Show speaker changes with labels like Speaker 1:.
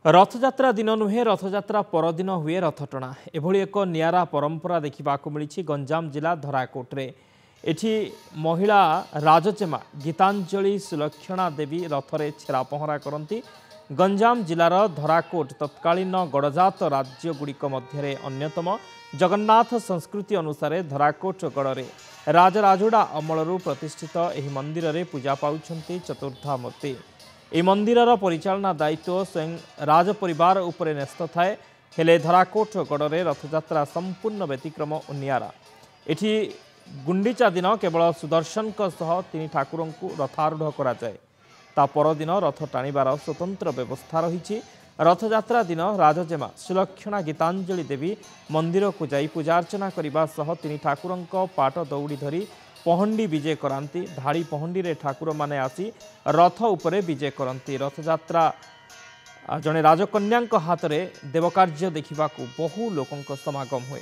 Speaker 1: रथयात्रा दिन नुहे रथयात्रा परदिन हुए रथटणा एभली एक नियारा परंपरा देखा मिली गंजाम जिला धराकोटे एठी महिला राजचेमा गीतांजलि सुलक्षणा देवी रथरे छेरा पहरा करती। गंजाम जिलार धराकोट तत्कालीन गड़जात राज्यगुड़िक मध्य अन्यतम। जगन्नाथ संस्कृति अनुसार धराकोट गड़े राजराजुड़ा अमलरू प्रतिष्ठित एही मंदिर रे पूजा पाउछंती चतुर्धा मूर्ति। ए मंदिरर परिचालना दायित्व स्वयं राजपरिवार उपरे न्यस्त थाए। हेले धराकोट गड़े रथयात्रा संपूर्ण व्यतिक्रम और नियारा। एठी गुंडीचा दिन केवल सुदर्शन तीन ठाकुर को रथारूढ़ कराए। ता परदिन रथ टाणीबार स्वतंत्र व्यवस्था रही। रथयात्रा दिन राजजेमा सुलक्षणा गीतांजलि देवी मंदिर को जाई पूजार्चना करने तीन ठाकुर पाट दौड़ी धरी पहंडी विजे करांती। धाड़ी पहंडी रे ठाकुर माने आसी रथ उपरे विजे करती। रथयात्रा जड़े राजकन्या हाथ में देवकार्य देखा बहु लोकों समागम हुए।